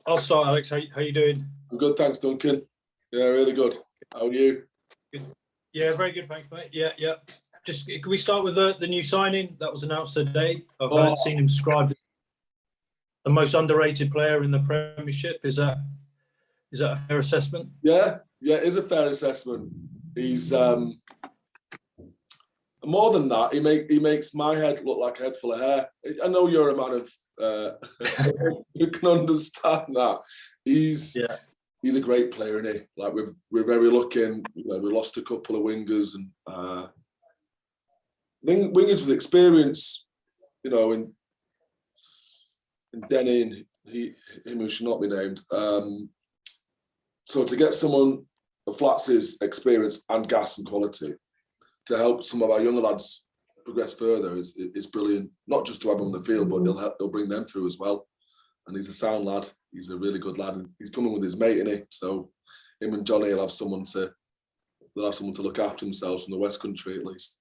I'll start, Alex. How you doing? I'm good, thanks, Duncan. Yeah, really good. How are you? Good. Yeah, very good, thanks, mate. Yeah. Just can we start with the new signing that was announced today? I've seen him described as the most underrated player in the Premiership. Is that a fair assessment? Yeah, it is a fair assessment. He's more than that. He makes my head look like a head full of hair. I know you're a man of who can understand that. He's a great player, isn't he? Like we're very lucky. And, we lost a couple of wingers and wingers with experience. In Denny and him who should not be named. So to get someone of Flats's experience and gas and quality to help some of our younger lads progress further is brilliant. Not just to have them on the field, but he'll bring them through as well. And he's a sound lad. He's a really good lad. And he's coming with his mate, isn't he? So him and Johnny will have someone to look after themselves from the West Country at least.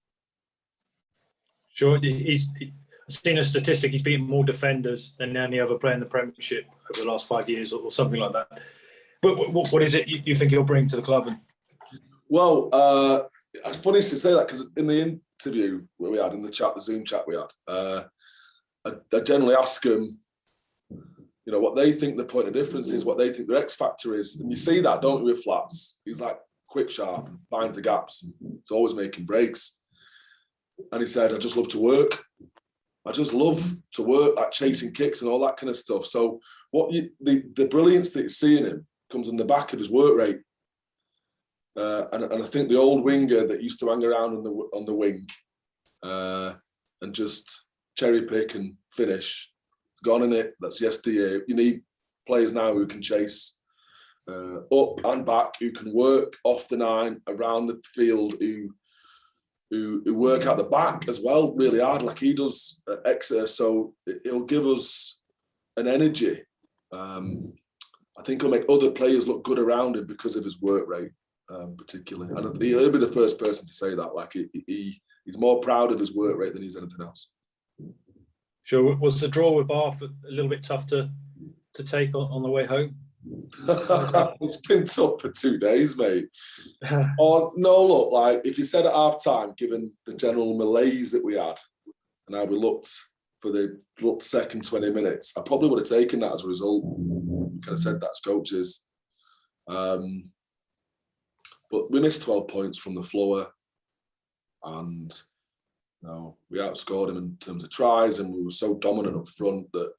Sure, I've seen a statistic. He's beaten more defenders than any other player in the Premiership over the last 5 years, or something like that. But what is it you think he'll bring to the club? Well, it's funny to say that because in the interview where we had in the Zoom chat we had, I generally ask them, what they think the point of difference is, what they think their X factor is, and you see that, don't you, with Flats? He's like quick, sharp, finds the gaps. He's always making breaks. And he said, "I just love to work. I just love to work, like chasing kicks and all that kind of stuff." So the brilliance that you see in him comes on the back of his work rate. And I think the old winger that used to hang around on the wing and just cherry pick and finish, gone in it. That's yesteryear. You need players now who can chase up and back, who can work off the nine, around the field, who work at the back as well, really hard, like he does at Exeter. So it'll give us an energy. I think he'll make other players look good around him because of his work rate, particularly. And he'll be the first person to say that. Like he's more proud of his work rate than he's anything else. Sure. Was the draw with Bath a little bit tough to take on the way home? It's been tough for 2 days, mate. No, look, like if you said at half time, given the general malaise that we had and how we looked for the second 20 minutes, I probably would have taken that as a result. We kind of said that as coaches. But we missed 12 points from the floor, and we outscored him in terms of tries, and we were so dominant up front that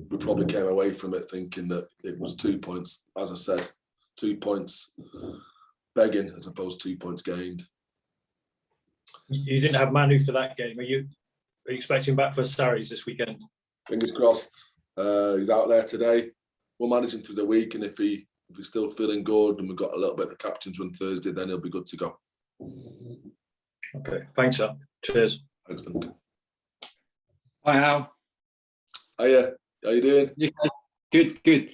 we probably came away from it thinking that it was 2 points. As I said, 2 points begging as opposed to 2 points gained. You didn't have Manu for that game. Are you expecting back for Saracens this weekend? Fingers crossed. He's out there today. We'll manage him through the week, and if he's still feeling good and we've got a little bit of the captain's run Thursday, then he'll be good to go. Okay, thanks, sir. Cheers. Thanks, Duncan. Hi, Al. Hiya. How you doing? Yeah, good.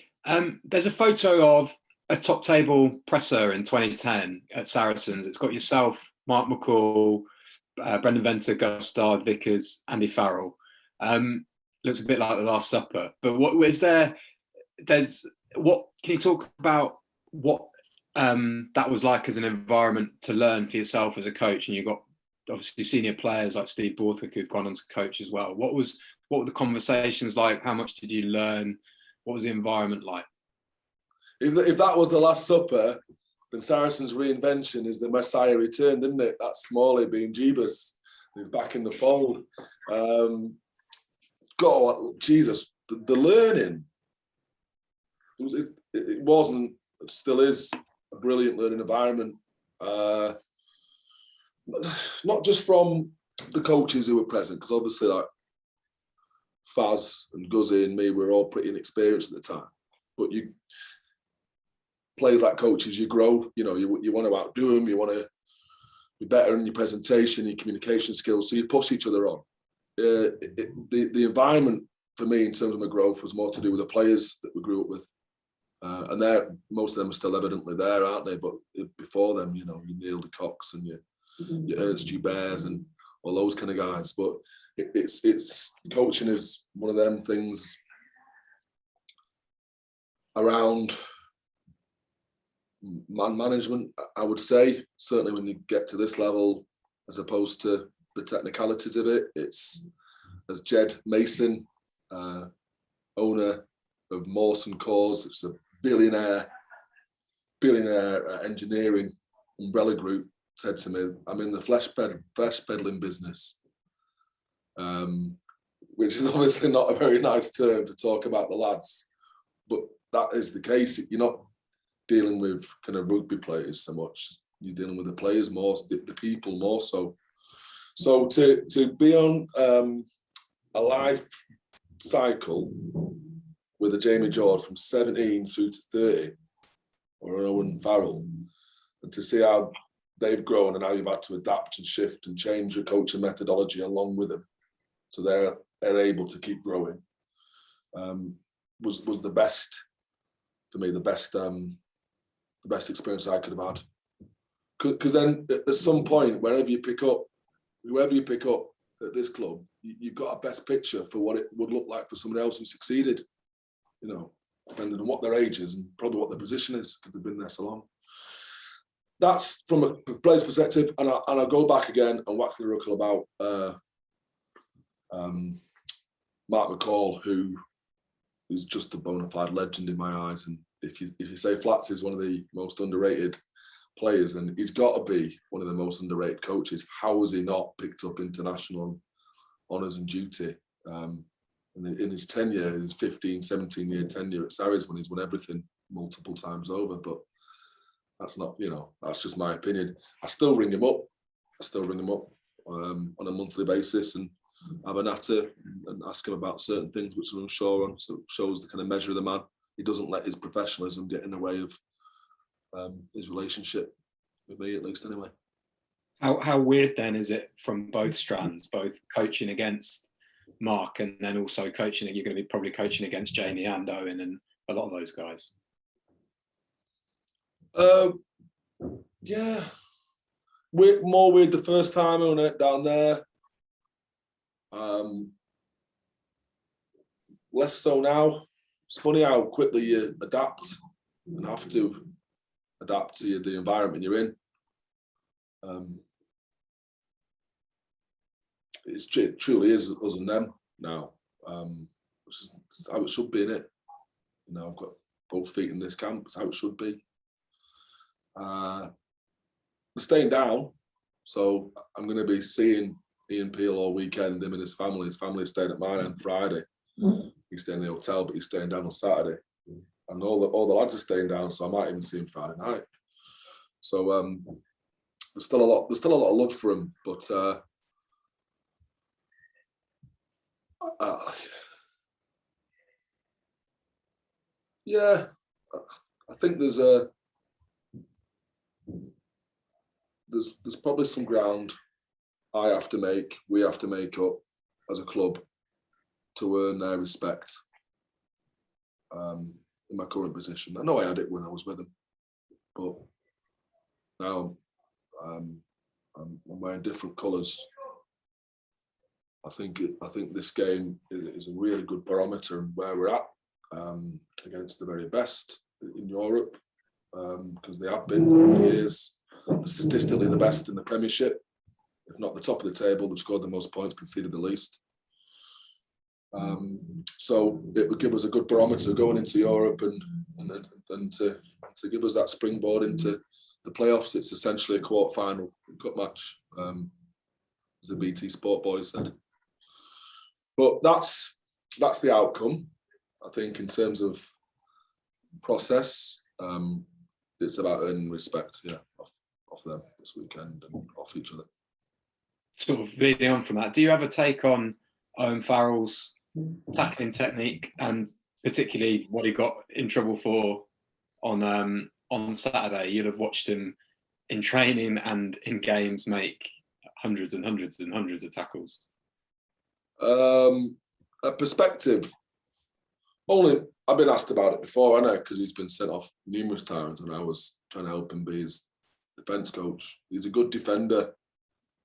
There's a photo of a top table presser in 2010 at Saracens. It's got yourself, Mark McCall, Brendan Venter, Gustard, Vickers, Andy Farrell. Looks a bit like the Last Supper. But what is there? Can you talk about what that was like as an environment to learn for yourself as a coach? And you've got obviously senior players like Steve Borthwick who've gone on to coach as well. What were the conversations like? How much did you learn? What was the environment like? If that was the Last Supper, then Saracens' reinvention is the Messiah return, didn't it? That's Smalley being Jeebus. He's back in the fold. God, Jesus, the learning. It wasn't, it still is a brilliant learning environment. Not just from the coaches who were present, because obviously like Faz and Guzzy and me were all pretty inexperienced at the time. But players like coaches, you grow. You want to outdo them. You want to be better in your presentation, your communication skills. So you push each other on. The environment for me in terms of my growth was more to do with the players that we grew up with. And most of them are still evidently there, aren't they? But before them, you Neil de Cox and your Ernst Joubert and all those kind of guys. But it's coaching is one of them things around man management, I would say. Certainly when you get to this level, as opposed to the technicalities of it, it's, as Jed Mason, owner of Mawson Cores, it's a billionaire engineering umbrella group, said to me, I'm in the flesh peddling business, which is obviously not a very nice term to talk about the lads, but that is the case. You're not dealing with kind of rugby players so much, you're dealing with the players more, the people more so. So to be on a life cycle with a Jamie George from 17 through to 30, or an Owen Farrell, and to see how they've grown and how you've had to adapt and shift and change your coaching methodology along with them, so they're able to keep growing, was the best for me, the best experience I could have had. Because then at some point, whoever you pick up at this club, you've got a best picture for what it would look like for somebody else who succeeded, you know, depending on what their age is and probably what their position is, because they've been there so long. That's from a player's perspective, and I'll go back again and wax lyrical about Mark McCall, who is just a bona fide legend in my eyes. And if you say Flats is one of the most underrated players, and he's got to be one of the most underrated coaches. How has he not picked up international honours and duty? In his tenure, his 15, 17-year tenure at Saracens, when he's won everything multiple times over. But that's not, that's just my opinion. I still ring him up. On a monthly basis and have a natter and ask him about certain things which I'm unsure on. So it shows the kind of measure of the man. He doesn't let his professionalism get in the way of his relationship with me, at least, anyway. How weird then is it from both strands, both coaching against Mark and then also coaching? You're going to be probably coaching against Jamie and Owen and a lot of those guys. Yeah, more weird the first time on it down there. Less so now. It's funny how quickly you adapt and have to adapt to the environment you're in. It truly is us and them now. Which is how it should be, innit? I've got both feet in this camp. It's how it should be. We're staying down, so I'm going to be seeing Ian Peel all weekend. Him and his family. His family is staying at mine on Friday. He's staying in the hotel, but he's staying down on Saturday. And all the lads are staying down, so I might even see him Friday night. So there's still a lot of love for him, but yeah, I think there's probably some ground we have to make up as a club to earn their respect in my current position. I know I had it when I was with them, but now I'm wearing different colours. I think this game is a really good barometer of where we're at against the very best in Europe, because they have been for years statistically the best in the Premiership, if not the top of the table. They've scored the most points, conceded the least. So it would give us a good barometer going into Europe and to give us that springboard into the playoffs. It's essentially a quarter-final cup match, as the BT Sport boys said. But that's the outcome. I think in terms of process, it's about earning respect, off them this weekend and off each other. Sort of leading on from that, do you have a take on Owen Farrell's tackling technique, and particularly what he got in trouble for on Saturday? You'll have watched him in training and in games make hundreds and hundreds and hundreds of tackles. A perspective. Only I've been asked about it before, haven't I? Because he's been sent off numerous times when I was trying to help him be his defence coach. He's a good defender.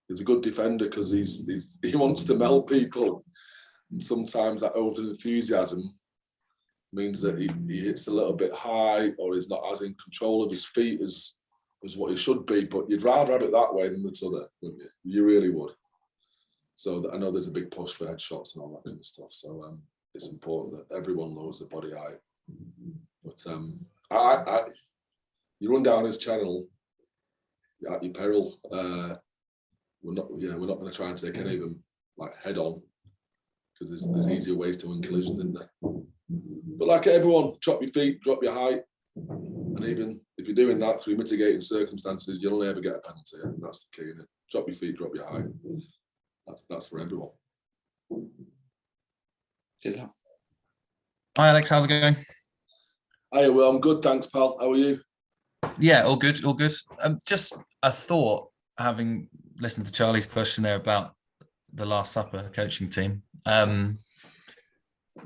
Because he wants to melt people. And sometimes that over enthusiasm means that he hits a little bit high, or he's not as in control of his feet as what he should be. But you'd rather have it that way than the other, wouldn't you? You really would. So I know there's a big push for headshots and all that kind of stuff. So it's important that everyone lowers their body height. But you run down his channel at your peril. We're not going to try and take any of them like head on, because there's easier ways to win collisions, isn't there? But like everyone, drop your feet, drop your height, and even if you're doing that through mitigating circumstances, you'll only ever get a penalty. And that's the key, isn't it? Drop your feet, drop your height. That's for everyone. Cheers. Hi Alex, how's it going? Hey, well, I'm good, thanks, pal. How are you? Yeah, all good, all good. Just a thought, having listened to Charlie's question there about the Last Supper coaching team. The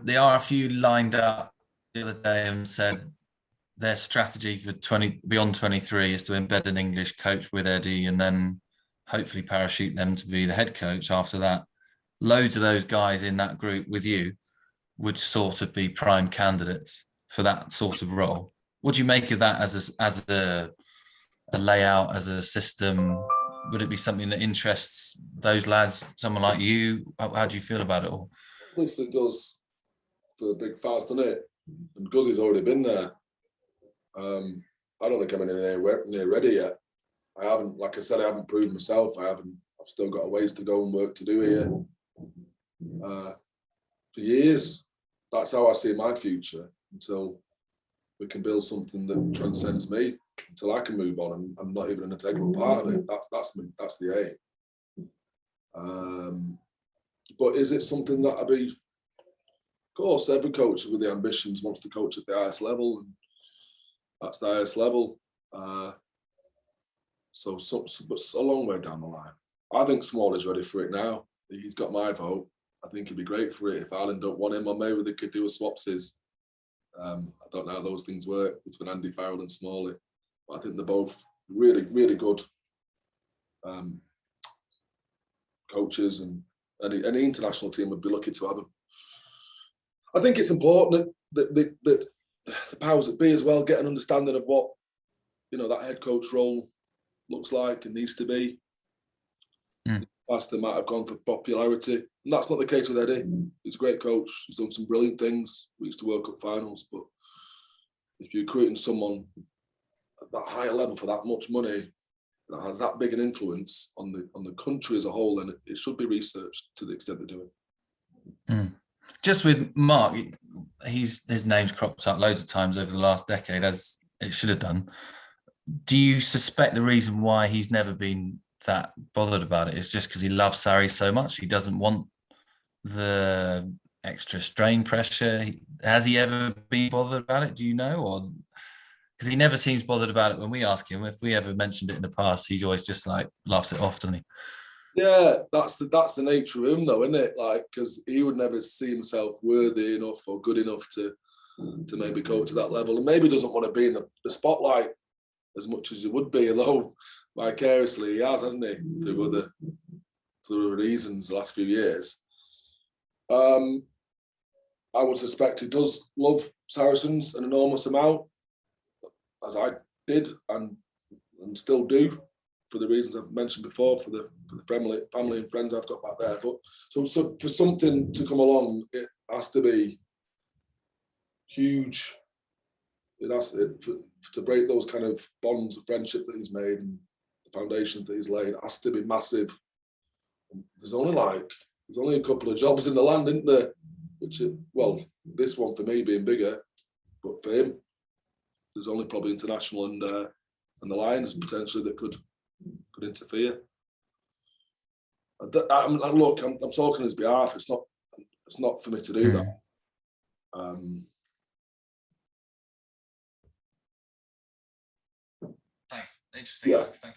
RFU lined up the other day and said their strategy for beyond 23 is to embed an English coach with Eddie and then hopefully parachute them to be the head coach after that. Loads of those guys in that group with you would sort of be prime candidates for that sort of role. What do you make of that as a layout, as a system? Would it be something that interests those lads, someone like you? How do you feel about it all? At least it does for Big Faz, doesn't it? And Guzzy's already been there. I don't think I'm near ready yet. I haven't, like I said, I haven't proven myself. I've still got a ways to go and work to do here. For years, that's how I see my future, until we can build something that transcends me, until I can move on and I'm not even an integral part of it. That's the aim. But is it something that of course, every coach with the ambitions wants to coach at the highest level, and that's the highest level. So but a long way down the line. I think Small is ready for it now. He's got my vote. I think he'd be great for it. If Ireland don't want him, or maybe they could do a swapsies. I don't know how those things work between Andy Farrell and Smalley, but I think they're both really, really good coaches, and any international team would be lucky to have them. I think it's important that the powers that be as well get an understanding of what that head coach role looks like and needs to be. Past they might have gone for popularity, and that's not the case with Eddie. He's a great coach. He's done some brilliant things. Reached the World Cup finals, but if you're recruiting someone at that higher level for that much money, that has that big an influence on the country as a whole, then it should be researched to the extent they're doing. Just with Mark, his name's cropped up loads of times over the last decade, as it should have done. Do you suspect the reason why he's never been that bothered about it is just because he loves Sarri so much? He doesn't want the extra strain pressure. Has he ever been bothered about it? Do you know? Or because he never seems bothered about it when we ask him. If we ever mentioned it in the past, he's always just like laughs it off, doesn't he? Yeah, that's the nature of him, though, isn't it? Like, because he would never see himself worthy enough or good enough to maybe coach at that level, and maybe doesn't want to be in the spotlight as much as he would be, although vicariously he hasn't he, through other reasons the last few years. I would suspect he does love Saracens an enormous amount, as I did and still do, for the reasons I've mentioned before, for the family and friends I've got back there. But so for something to come along, it has to be huge. It has to break those kind of bonds of friendship that he's made and the foundations that he's laid. It has to be massive. There's only a couple of jobs in the land, isn't there? This one for me being bigger, but for him, there's only probably international and the Lions potentially that could interfere. Look, I'm talking on his behalf. It's not for me to do that. Thanks. Interesting, Yeah. Alex. Thank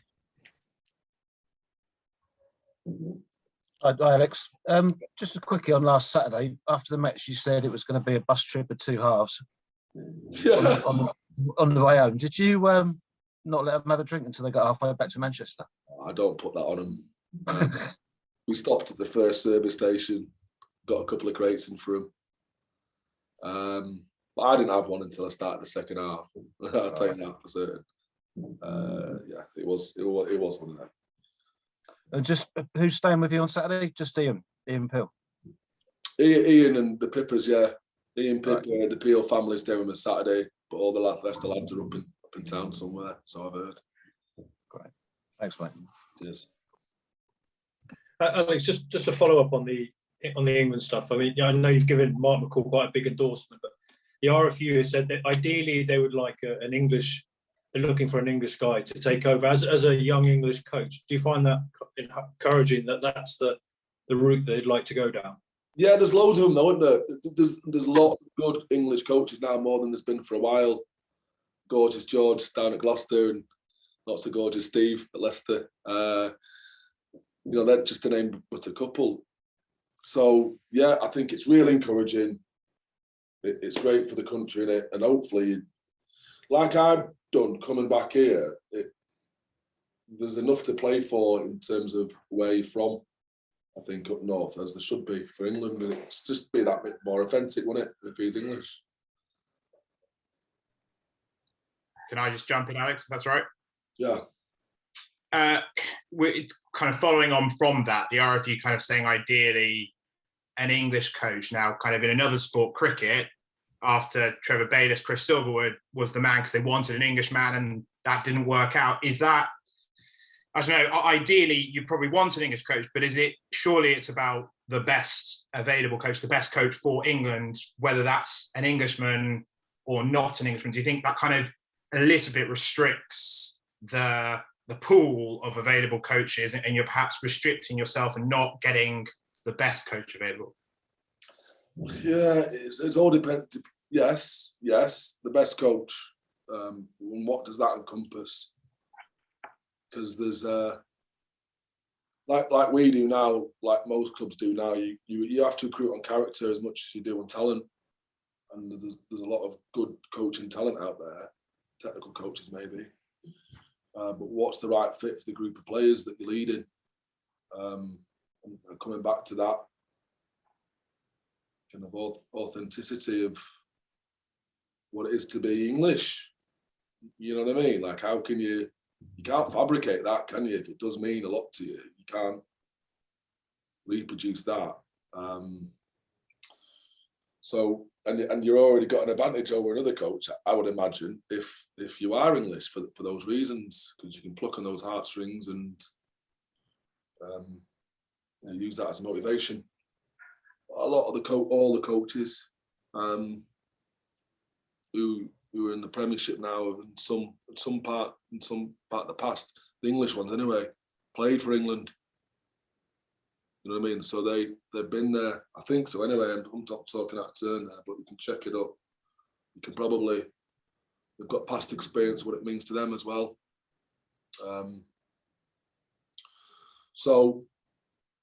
you. Hi, Alex. Just a quickie on last Saturday. After the match, you said it was going to be a bus trip of two halves Yeah. on the way home. Did you not let them have a drink until they got halfway back to Manchester? I don't put that on them. We stopped at the first service station, got a couple of crates in for them. But I didn't have one until I started the second half. I'll tell you that for certain. Yeah, it was one of them. And just who's staying with you on Saturday? Just Ian Peel. Ian and the Pippers, yeah. Ian Pipper Right. and the Peel family staying with us Saturday, but all the rest of the lads are up in town somewhere, so I've heard. Great. Thanks, mate. Cheers. Alex, just to follow up on the England stuff. I mean, I know you've given Mark McCall quite a big endorsement, but the RFU has said that ideally they would like an English. They're looking for an English guy to take over as a young English coach. Do you find that encouraging that that's the route they'd like to go down? Yeah, there's loads of them though, isn't there? There's a lot of good English coaches now, more than there's been for a while. Gorgeous George down at Gloucester and not so gorgeous Steve at Leicester. They're just to name but a couple. So yeah, I think it's really encouraging. It's great for the country, innit? And hopefully, like I've done coming back here, there's enough to play for in terms of where you're from. I think up north, as there should be for England, and it's just be that bit more authentic, wouldn't it, if he's English? Can I just jump in, Alex? If that's right. Yeah. It's kind of following on from that, the RFU kind of saying ideally an English coach. Now, kind of in another sport, cricket, after Trevor Bayliss, Chris Silverwood was the man because they wanted an English man, and that didn't work out. Is that? I don't know, ideally you probably want an English coach, but surely it's about the best available coach, the best coach for England, whether that's an Englishman or not an Englishman. Do you think that kind of a little bit restricts the pool of available coaches, and you're perhaps restricting yourself and not getting the best coach available? Yeah, it's all depends. Yes, the best coach. And what does that encompass? Because there's like we do now, like most clubs do now, you have to recruit on character as much as you do on talent, and there's a lot of good coaching talent out there, technical coaches maybe, but what's the right fit for the group of players that you're leading? And coming back to that kind of authenticity of what it is to be English, you know what I mean? Like, how can you can't fabricate that, can you? If it does mean a lot to you, you can't reproduce that. So, and you're already got an advantage over another coach, I would imagine, if you are English for those reasons, because you can pluck on those heartstrings and use that as motivation. A lot of all the coaches who are in the Premiership now, in some part of the past, the English ones anyway, played for England. You know what I mean? So they've been there. I think so anyway. I'm not talking out of turn there, but you can check it up. You can probably, they've got past experience, what it means to them as well. So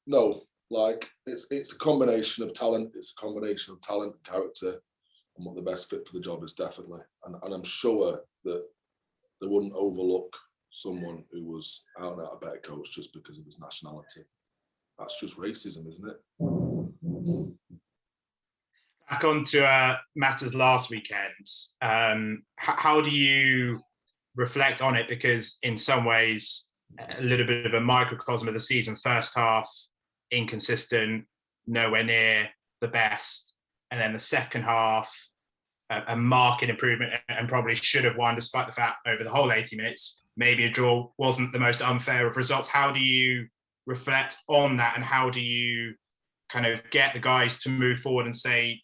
no, like it's a combination of talent. It's a combination of talent, character, and what the best fit for the job is, definitely. And I'm sure that they wouldn't overlook someone who was out and out a better coach just because of his nationality. That's just racism, isn't it? Back on to matters last weekend. How do you reflect on it? Because in some ways, a little bit of a microcosm of the season. First half, inconsistent, nowhere near the best. And then the second half, a marked improvement, and probably should have won, despite the fact over the whole 80 minutes, maybe a draw wasn't the most unfair of results. How do you reflect on that, and how do you kind of get the guys to move forward and say,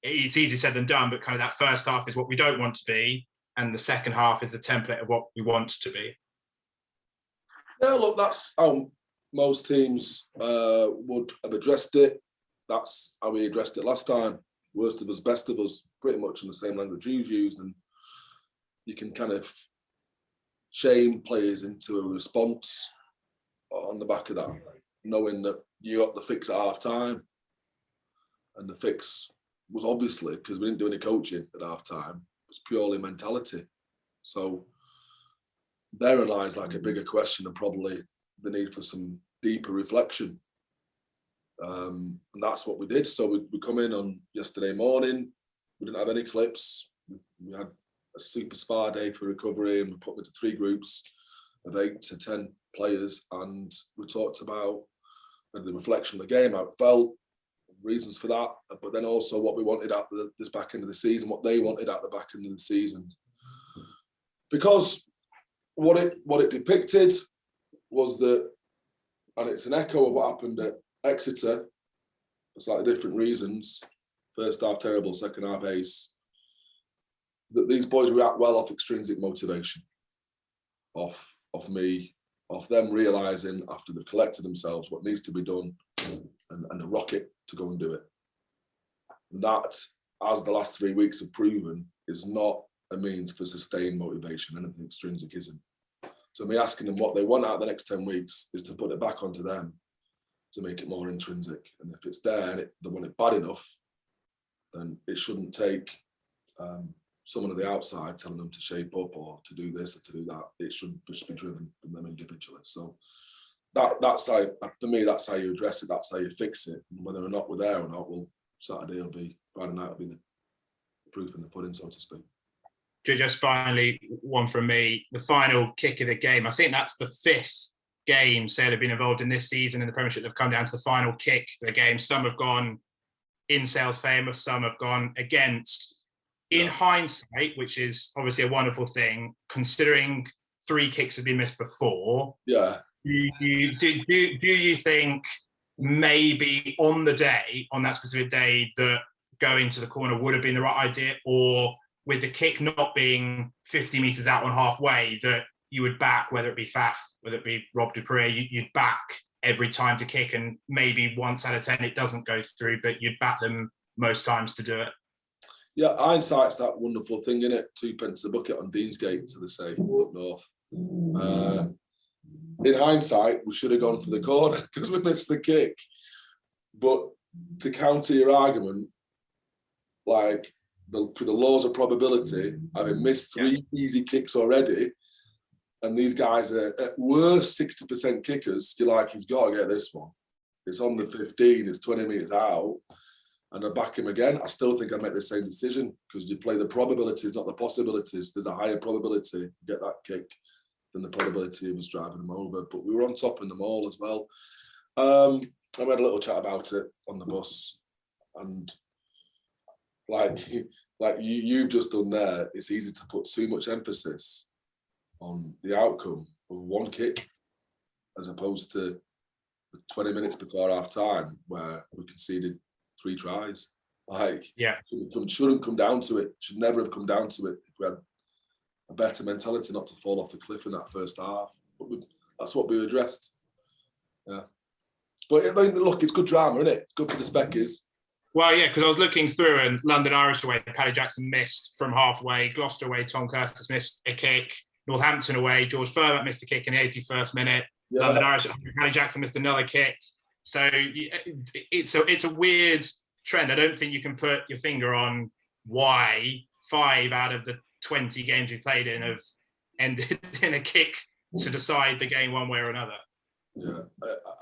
it's easier said than done, but kind of that first half is what we don't want to be, and the second half is the template of what we want to be? Yeah, look, that's how most teams would have addressed it. That's how we addressed it last time. Worst of us, best of us, pretty much in the same language you've used, and you can kind of shame players into a response on the back of that, knowing that you got the fix at half time, and the fix was obviously, because we didn't do any coaching at half time, it was purely mentality. So therein lies like a bigger question, and probably the need for some deeper reflection. And that's what we did. So we come in on yesterday morning, We didn't have any clips. We had a super spa day for recovery, and we put them into 3 groups of 8 to 10 players, and we talked about the reflection of the game, how it felt, reasons for that, but then also what we wanted at this back end of the season, what they wanted at the back end of the season. Because what it depicted was that, and it's an echo of what happened at Exeter for slightly different reasons. First half terrible, second half ace. That these boys react well off extrinsic motivation, off me, off them realising after they've collected themselves what needs to be done, and a rocket to go and do it. And that, as the last 3 weeks have proven, is not a means for sustained motivation. Anything extrinsic isn't. So me asking them what they want out of the next 10 weeks is to put it back onto them to make it more intrinsic. And if it's there and they want it bad enough, then it shouldn't take someone on the outside telling them to shape up or to do this or to do that. It should just be driven from them individually. So that's how, for me, that's how you address it. That's how you fix it. And whether or not we're there or not, well, Friday night will be the proof in the pudding, so to speak. Just finally, one from me, the final kick of the game. I think that's the 5th game Sale have been involved in this season in the Premiership. They've come down to the final kick of the game. Some have gone in Sale's favour, some have gone against. In hindsight, which is obviously a wonderful thing, considering 3 kicks have been missed before, do you think maybe on that specific day, that going to the corner would have been the right idea, or with the kick not being 50 metres out on halfway, that you would back, whether it be Faf, whether it be Rob Dupree, you'd back every time to kick, and maybe once out of 10 it doesn't go through, but you'd back them most times to do it? Yeah, hindsight's that wonderful thing, isn't it? 2 pence a bucket on Deansgate, so they say, up north. In hindsight, we should have gone for the corner because we missed the kick. But to counter your argument, like for the laws of probability, having missed 3 easy kicks already, and these guys are at worst 60% kickers, you're like, he's got to get this one. It's on the 15, it's 20 metres out, and I back him again. I still think I make the same decision because you play the probabilities, not the possibilities. There's a higher probability to get that kick than the probability of us driving them over. But we were on top in them all as well. I had a little chat about it on the bus, and like you've just done there, it's easy to put too much emphasis on the outcome of 1 kick as opposed to 20 minutes before half time where we conceded 3 tries. Shouldn't come down to it. Should never have come down to it. If we had a better mentality not to fall off the cliff in that first half. But that's what we addressed. Yeah. But I mean, look, it's good drama, isn't it? Good for the Speckers. Well, yeah, because I was looking through, and London Irish away, Paddy Jackson missed from halfway. Gloucester away, Tom Curtis missed a kick. Northampton away, George Furbat missed a kick in the 81st minute. Yeah. London Irish, Paddy Jackson missed another kick. So it's a weird trend. I don't think you can put your finger on why 5 out of the 20 games we played in have ended in a kick to decide the game one way or another. Yeah,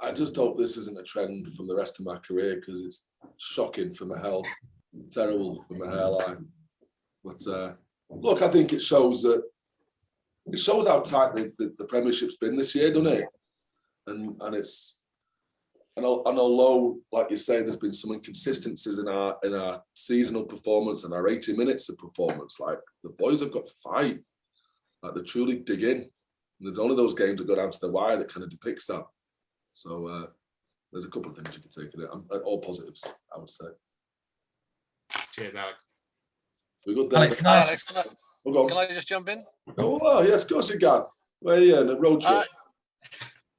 I just hope this isn't a trend from the rest of my career because it's shocking for my health, terrible for my hairline. But look, I think it shows how tight the Premiership's been this year, doesn't it? And although, like you say, there's been some inconsistencies in our seasonal performance and our 80 minutes of performance, like the boys have got fight, like they truly dig in. And there's only those games that go down to the wire that kind of depicts that. So there's a couple of things you can take in it. All positives, I would say. Cheers, Alex. We're good there. Alex, can I just jump in? Oh, well, yes, of course you can. Where are you on a road trip?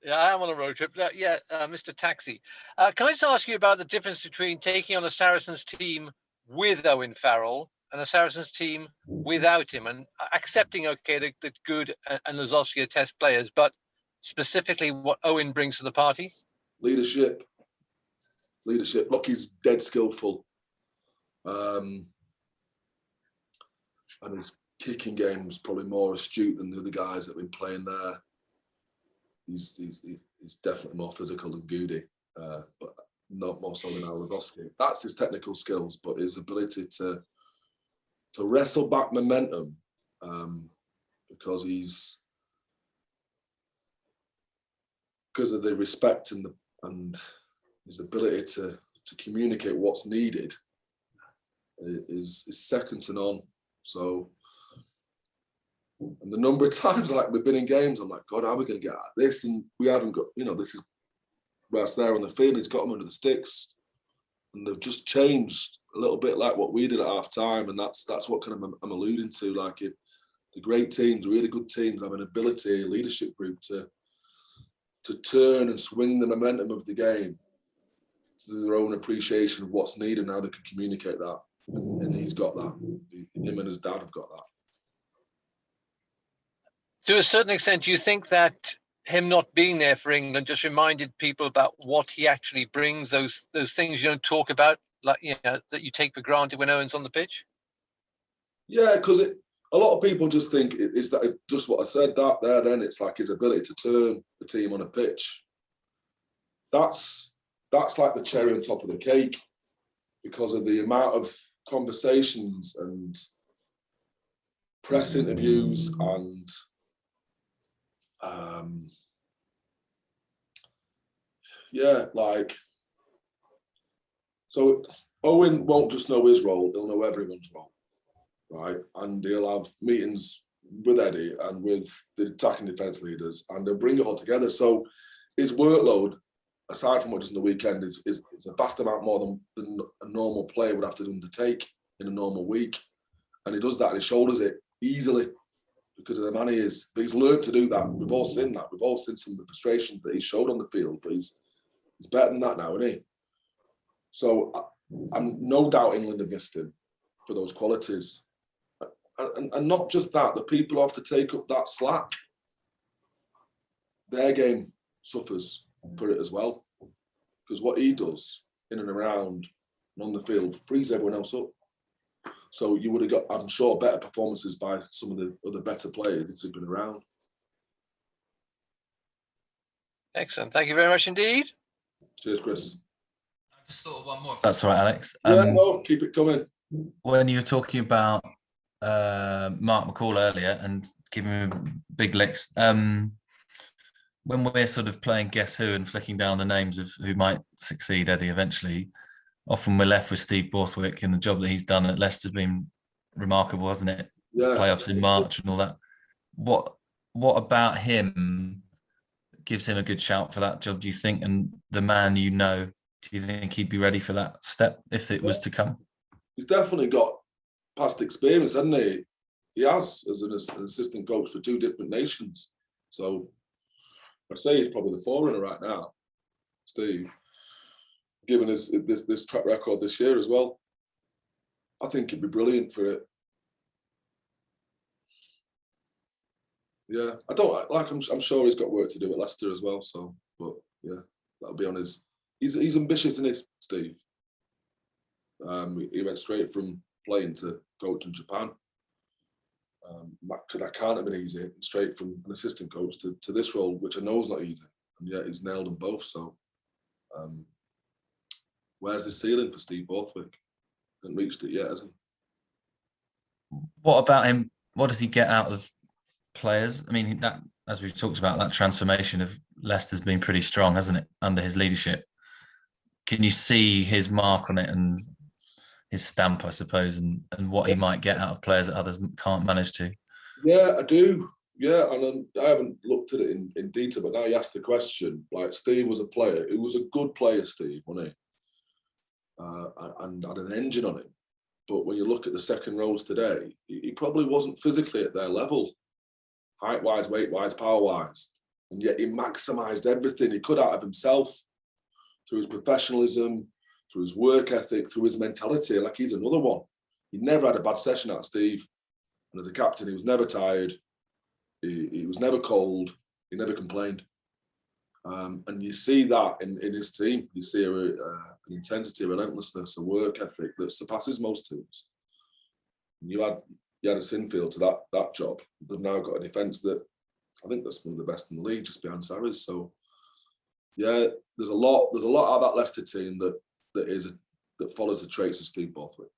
Yeah, I am on a road trip. Mr. Taxi. Can I just ask you about the difference between taking on a Saracens team with Owen Farrell and a Saracens team without him, and accepting, okay, the good and Lozowski are test players, but specifically what Owen brings to the party? Leadership. Look, he's dead skillful. And his kicking game was probably more astute than the other guys that have been playing there. He's definitely more physical than Goody, but not more so than Lozowski. That's his technical skills, but his ability to to wrestle back momentum because of the respect and his ability to communicate what's needed is second to none. So, and the number of times like we've been in games, I'm like, God, how are we going to get out of this? And we haven't got, this is whereas there on the field, he's got them under the sticks, and they've just changed a little bit like what we did at half time, and that's what kind of I'm alluding to. Like the great teams, really good teams, have an ability, a leadership group to turn and swing the momentum of the game to their own appreciation of what's needed and how they can communicate that. And he's got that. Him and his dad have got that. To a certain extent, do you think that him not being there for England just reminded people about what he actually brings, those things you don't talk about, like, that you take for granted when Owen's on the pitch? Yeah, because a lot of people just think it's that just what I said that there. Then it's like his ability to turn the team on a pitch. That's like the cherry on top of the cake, because of the amount of conversations and press interviews and so Owen won't just know his role, he'll know everyone's role, right? And he'll have meetings with Eddie and with the attacking defence leaders, and they'll bring it all together. So his workload, aside from what does on the weekend, is a vast amount more than a normal player would have to undertake in a normal week. And he does that and he shoulders it easily because of the man he is. But he's learned to do that. We've all seen that. We've all seen some of the frustration that he showed on the field, but he's better than that now, isn't he? So I'm no doubt England have missed him for those qualities. And not just that, the people have to take up that slack. Their game suffers for it as well, because what he does in and around and on the field frees everyone else up. So you would have got, I'm sure, better performances by some of the other better players who've been around. Excellent. Thank you very much indeed. Cheers, Chris. I just thought of one more. If that's all right, Alex. No, keep it coming. When you were talking about Mark McCall earlier and giving him big licks, when we're sort of playing Guess Who and flicking down the names of who might succeed Eddie eventually, often we're left with Steve Borthwick, and the job that he's done at Leicester's been remarkable, hasn't it? Yeah. Playoffs in March and all that. What about him gives him a good shout for that job, do you think? And the man do you think he'd be ready for that step if it was to come? He's definitely got past experience, hasn't he? He has, as an assistant coach for two different nations. So I'd say he's probably the forerunner right now, Steve, given this track record this year as well. I think he'd be brilliant for it. Yeah, I don't like. I'm sure he's got work to do at Leicester as well. So, but yeah, that'll be on his. He's ambitious, isn't he, Steve? He went straight from playing to coaching Japan. That can't have been easy. Straight from an assistant coach to this role, which I know is not easy, and yet he's nailed them both. So, where's the ceiling for Steve Borthwick? Hasn't reached it yet, has he? What about him? What does he get out of players? I mean, that, as we've talked about, that transformation of Leicester's been pretty strong, hasn't it, under his leadership? Can you see his mark on it and his stamp, I suppose, and what he might get out of players that others can't manage to? Yeah, I do. Yeah, and I haven't looked at it in detail, but now you asked the question. Like, Steve was a player. He was a good player, Steve, wasn't he? And had an engine on him. But when you look at the second rows today, he probably wasn't physically at their level, height-wise, weight-wise, power-wise. And yet he maximised everything he could out of himself through his professionalism, through his work ethic, through his mentality. Like, he's another one. He never had a bad session out of Steve. And as a captain, he was never tired. He was never cold. He never complained. And you see that in his team. You see an intensity, a relentlessness, a work ethic that surpasses most teams. And you add a Sinfield to that job. They've now got a defence that I think that's one of the best in the league, just behind Saracens. So yeah, there's a lot out of that Leicester team that follows the traits of Steve Borthwick.